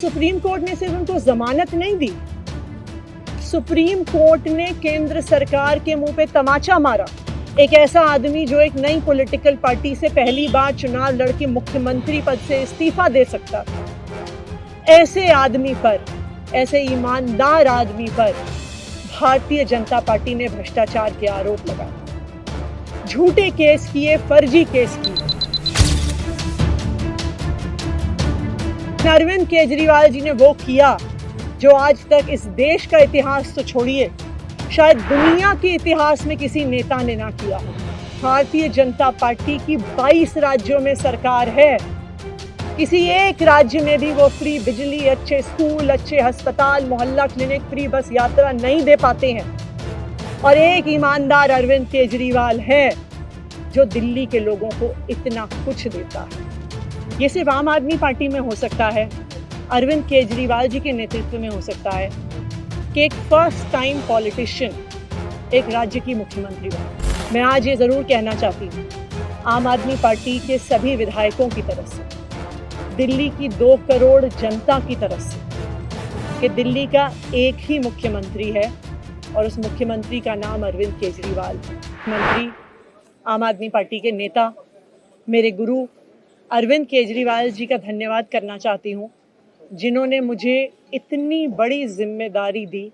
Supreme court ने सिर्फ उनको जमानत नहीं दी, सुप्रीम कोर्ट ने केंद्र सरकार के मुंह पे तमाचा मारा। एक ऐसा आदमी जो एक नई पॉलिटिकल पार्टी से पहली बार चुनाव लड़के मुख्यमंत्री पद से इस्तीफा दे सकता था, ऐसे आदमी पर, ऐसे ईमानदार आदमी पर भारतीय जनता पार्टी ने भ्रष्टाचार के आरोप लगाए, झूठे केस किए, फर्जी केस किए। अरविंद केजरीवाल जी ने वो किया जो आज तक इस देश का इतिहास तो छोड़िए, शायद दुनिया के इतिहास में किसी नेता ने ना किया हो। भारतीय जनता पार्टी की 22 राज्यों में सरकार है, किसी एक राज्य में भी वो फ्री बिजली, अच्छे स्कूल, अच्छे अस्पताल, मोहल्ला क्लिनिक, फ्री बस यात्रा नहीं दे पाते हैं। और एक ईमानदार अरविंद केजरीवाल है जो दिल्ली के लोगों को इतना कुछ देता है। ये सिर्फ आम आदमी पार्टी में हो सकता है, अरविंद केजरीवाल जी के नेतृत्व में हो सकता है कि एक फर्स्ट टाइम पॉलिटिशियन एक राज्य की मुख्यमंत्री बने। मैं आज ये ज़रूर कहना चाहती हूँ आम आदमी पार्टी के सभी विधायकों की तरफ से, दिल्ली की 2 करोड़ जनता की तरफ से, कि दिल्ली का एक ही मुख्यमंत्री है और उस मुख्यमंत्री का नाम अरविंद केजरीवाल है। मुख्यमंत्री, आम आदमी पार्टी के नेता, मेरे गुरु अरविंद केजरीवाल जी का धन्यवाद करना चाहती हूँ, जिन्होंने मुझे इतनी बड़ी जिम्मेदारी दी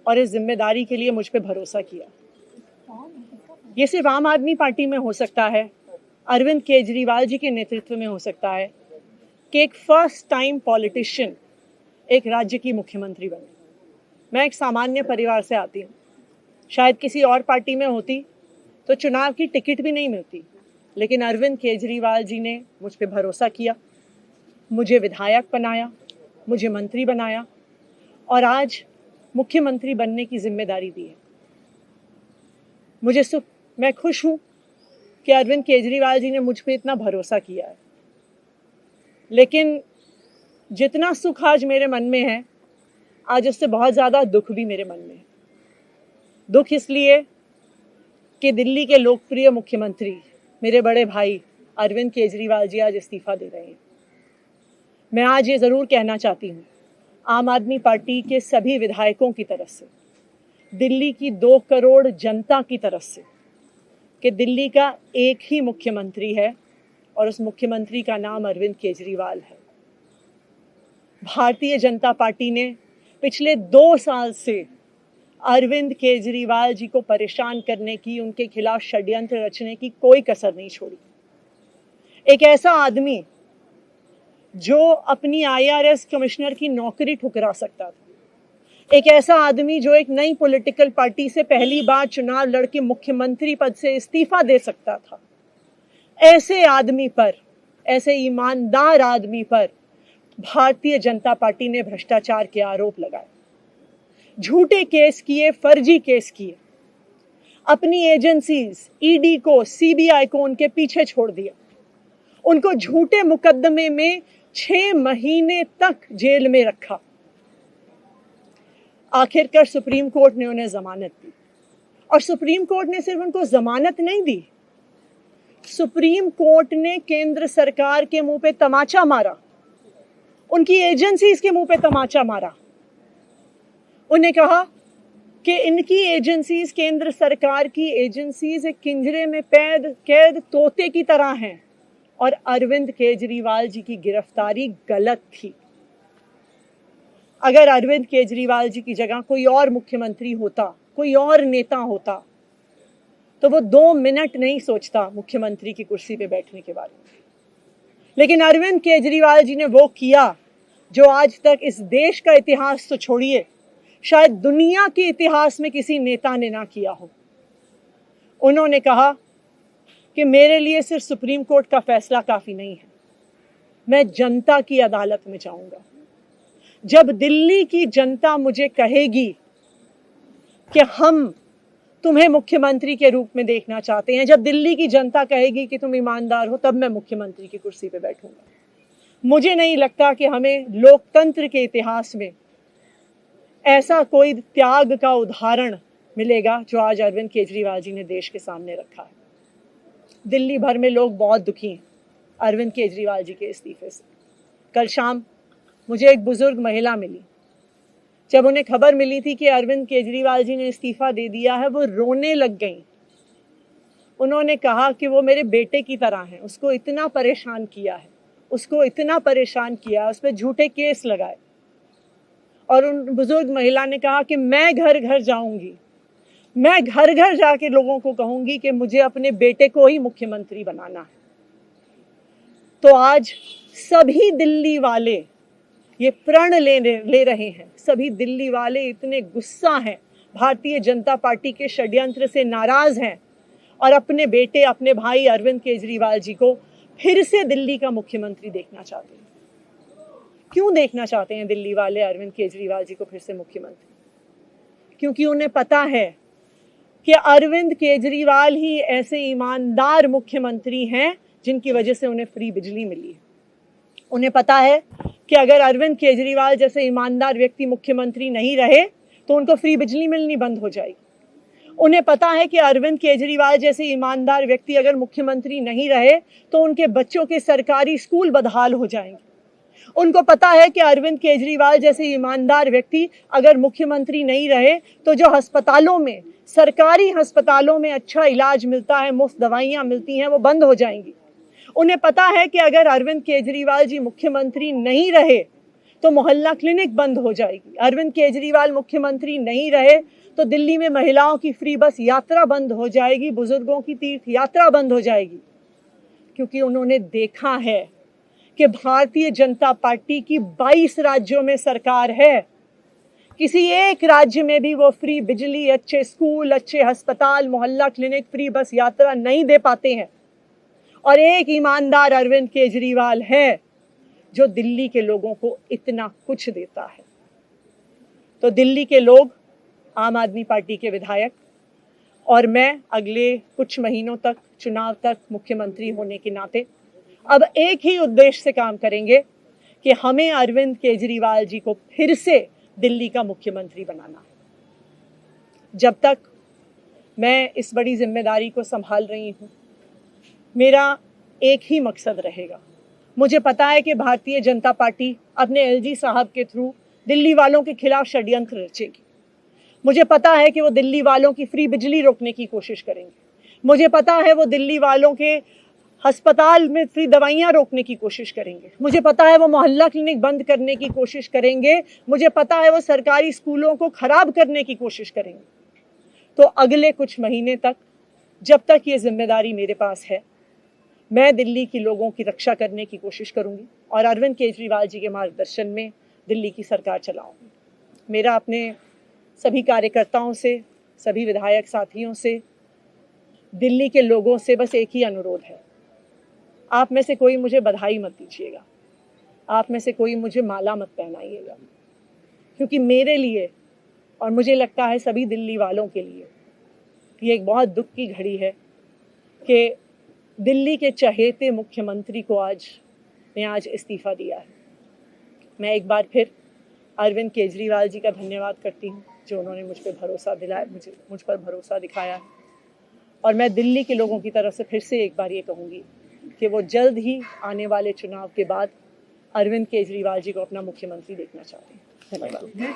और इस जिम्मेदारी के लिए मुझ पे भरोसा किया। ये सिर्फ आम आदमी पार्टी में हो सकता है, अरविंद केजरीवाल जी के नेतृत्व में हो सकता है कि एक फर्स्ट टाइम पॉलिटिशियन एक राज्य की मुख्यमंत्री बने। मैं एक सामान्य परिवार से आती हूँ, शायद किसी और पार्टी में होती तो चुनाव की टिकट भी नहीं मिलती, लेकिन अरविंद केजरीवाल जी ने मुझ पे भरोसा किया, मुझे विधायक बनाया, मुझे मंत्री बनाया और आज मुख्यमंत्री बनने की जिम्मेदारी दी है। मैं खुश हूँ कि अरविंद केजरीवाल जी ने मुझ पे इतना भरोसा किया है, लेकिन जितना सुख आज मेरे मन में है, आज उससे बहुत ज़्यादा दुख भी मेरे मन में है। दुख इसलिए कि दिल्ली के लोकप्रिय मुख्यमंत्री मेरे बड़े भाई अरविंद केजरीवाल जी आज इस्तीफा दे रहे हैं। मैं आज ये ज़रूर कहना चाहती हूँ आम आदमी पार्टी के सभी विधायकों की तरफ से, दिल्ली की 2 करोड़ जनता की तरफ से, कि दिल्ली का एक ही मुख्यमंत्री है और उस मुख्यमंत्री का नाम अरविंद केजरीवाल है। भारतीय जनता पार्टी ने पिछले 2 साल से अरविंद केजरीवाल जी को परेशान करने की, उनके खिलाफ षड्यंत्र रचने की कोई कसर नहीं छोड़ी। एक ऐसा आदमी जो अपनी IRS कमिश्नर की नौकरी ठुकरा सकता था, एक ऐसा आदमी जो एक नई पॉलिटिकल पार्टी से पहली बार चुनाव लड़के मुख्यमंत्री पद से इस्तीफा दे सकता था, ऐसे आदमी पर, ऐसे ईमानदार आदमी पर भारतीय जनता पार्टी ने भ्रष्टाचार के आरोप लगाए, झूठे केस किए, फर्जी केस किए, अपनी एजेंसीज ED को, CBI को उनके पीछे छोड़ दिया, उनको झूठे मुकदमे में 6 महीने तक जेल में रखा। आखिरकार सुप्रीम कोर्ट ने उन्हें जमानत दी और सुप्रीम कोर्ट ने सिर्फ उनको जमानत नहीं दी, सुप्रीम कोर्ट ने केंद्र सरकार के मुंह पे तमाचा मारा, उनकी एजेंसीज के मुंह पे तमाचा मारा। उन्हें कहा कि इनकी एजेंसीज, केंद्र सरकार की एजेंसीज एक पिंजरे में कैद तोते की तरह हैं और अरविंद केजरीवाल जी की गिरफ्तारी गलत थी। अगर अरविंद केजरीवाल जी की जगह कोई और मुख्यमंत्री होता, कोई और नेता होता, तो वो 2 मिनट नहीं सोचता मुख्यमंत्री की कुर्सी पे बैठने के बारे में। लेकिन अरविंद केजरीवाल जी ने वो किया जो आज तक इस देश का इतिहास तो छोड़िए, शायद दुनिया के इतिहास में किसी नेता ने ना किया हो। उन्होंने कहा कि मेरे लिए सिर्फ सुप्रीम कोर्ट का फैसला काफी नहीं है, मैं जनता की अदालत में जाऊंगा। जब दिल्ली की जनता मुझे कहेगी कि हम तुम्हें मुख्यमंत्री के रूप में देखना चाहते हैं, जब दिल्ली की जनता कहेगी कि तुम ईमानदार हो, तब मैं मुख्यमंत्री की कुर्सी पे बैठूंगा। मुझे नहीं लगता कि हमें लोकतंत्र के इतिहास में ऐसा कोई त्याग का उदाहरण मिलेगा जो आज अरविंद केजरीवाल जी ने देश के सामने रखा है। दिल्ली भर में लोग बहुत दुखी हैं अरविंद केजरीवाल जी के इस्तीफे से। कल शाम मुझे एक बुजुर्ग महिला मिली। जब उन्हें खबर मिली थी कि अरविंद केजरीवाल जी ने इस्तीफा दे दिया है, वो रोने लग गई। उन्होंने कहा कि वो मेरे बेटे की तरह हैं, उसको इतना परेशान किया है, उस पर झूठे केस लगाए। और उन बुजुर्ग महिला ने कहा कि मैं घर घर जाऊंगी, मैं घर घर जाके लोगों को कहूंगी कि मुझे अपने बेटे को ही मुख्यमंत्री बनाना है। तो आज सभी दिल्ली वाले ये प्रण ले रहे हैं, सभी दिल्ली वाले इतने गुस्सा हैं, भारतीय जनता पार्टी के षड्यंत्र से नाराज हैं और अपने बेटे, अपने भाई अरविंद केजरीवाल जी को फिर से दिल्ली का मुख्यमंत्री देखना चाहते हैं। क्यों देखना चाहते हैं दिल्ली वाले अरविंद केजरीवाल जी को फिर से मुख्यमंत्री? क्योंकि उन्हें पता है कि अरविंद केजरीवाल ही ऐसे ईमानदार मुख्यमंत्री हैं जिनकी वजह से उन्हें फ्री बिजली मिली है। उन्हें पता है कि अगर अरविंद केजरीवाल जैसे ईमानदार व्यक्ति मुख्यमंत्री नहीं रहे तो उनको फ्री बिजली मिलनी बंद हो जाएगी। उन्हें पता है कि अरविंद केजरीवाल जैसे ईमानदार व्यक्ति अगर मुख्यमंत्री नहीं रहे तो उनके बच्चों के सरकारी स्कूल बदहाल हो जाएंगे। उनको पता है कि अरविंद केजरीवाल जैसे ईमानदार व्यक्ति अगर मुख्यमंत्री नहीं रहे तो जो अस्पतालों में, सरकारी अस्पतालों में अच्छा इलाज मिलता है, मुफ्त दवाइयाँ मिलती हैं, वो बंद हो जाएंगी। उन्हें पता है कि अगर अरविंद केजरीवाल जी मुख्यमंत्री नहीं रहे तो मोहल्ला क्लिनिक बंद हो जाएगी। अरविंद केजरीवाल मुख्यमंत्री नहीं रहे तो दिल्ली में महिलाओं की फ्री बस यात्रा बंद हो जाएगी, बुजुर्गों की तीर्थ यात्रा बंद हो जाएगी। क्योंकि उन्होंने देखा है कि भारतीय जनता पार्टी की 22 राज्यों में सरकार है, किसी एक राज्य में भी वो फ्री बिजली, अच्छे स्कूल, अच्छे अस्पताल, मोहल्ला क्लिनिक, फ्री बस यात्रा नहीं दे पाते हैं। और एक ईमानदार अरविंद केजरीवाल है जो दिल्ली के लोगों को इतना कुछ देता है। तो दिल्ली के लोग, आम आदमी पार्टी के विधायक और मैं अगले कुछ महीनों तक, चुनाव तक मुख्यमंत्री होने के नाते अब एक ही उद्देश्य से काम करेंगे कि हमें अरविंद केजरीवाल जी को फिर से दिल्ली का मुख्यमंत्री बनाना है। जब तक मैं इस बड़ी जिम्मेदारी को संभाल रही हूँ, मेरा एक ही मकसद रहेगा। मुझे पता है कि भारतीय जनता पार्टी अपने एलजी साहब के थ्रू दिल्ली वालों के खिलाफ षड्यंत्र रचेगी। मुझे पता है कि वो दिल्ली वालों की फ्री बिजली रोकने की कोशिश करेंगे। मुझे पता है वो दिल्ली वालों के अस्पताल में फ्री दवाइयाँ रोकने की कोशिश करेंगे। मुझे पता है वो मोहल्ला क्लिनिक बंद करने की कोशिश करेंगे। मुझे पता है वो सरकारी स्कूलों को खराब करने की कोशिश करेंगे। तो अगले कुछ महीने तक, जब तक ये जिम्मेदारी मेरे पास है, मैं दिल्ली के लोगों की रक्षा करने की कोशिश करूंगी और अरविंद केजरीवाल जी के मार्गदर्शन में दिल्ली की सरकार चलाऊंगी। मेरा अपने सभी कार्यकर्ताओं से, सभी विधायक साथियों से, दिल्ली के लोगों से बस एक ही अनुरोध है, आप में से कोई मुझे बधाई मत दीजिएगा, आप में से कोई मुझे माला मत पहनाइएगा, क्योंकि मेरे लिए और मुझे लगता है सभी दिल्ली वालों के लिए ये एक बहुत दुख की घड़ी है कि दिल्ली के चहेते मुख्यमंत्री को आज इस्तीफा दिया है। मैं एक बार फिर अरविंद केजरीवाल जी का धन्यवाद करती हूँ जो उन्होंने मुझ पर भरोसा दिलाया, मुझ पर भरोसा दिखाया है। और मैं दिल्ली के लोगों की तरफ से फिर से एक बार ये कहूँगी कि वो जल्द ही आने वाले चुनाव के बाद अरविंद केजरीवाल जी को अपना मुख्यमंत्री देखना चाहते हैं। धन्यवाद।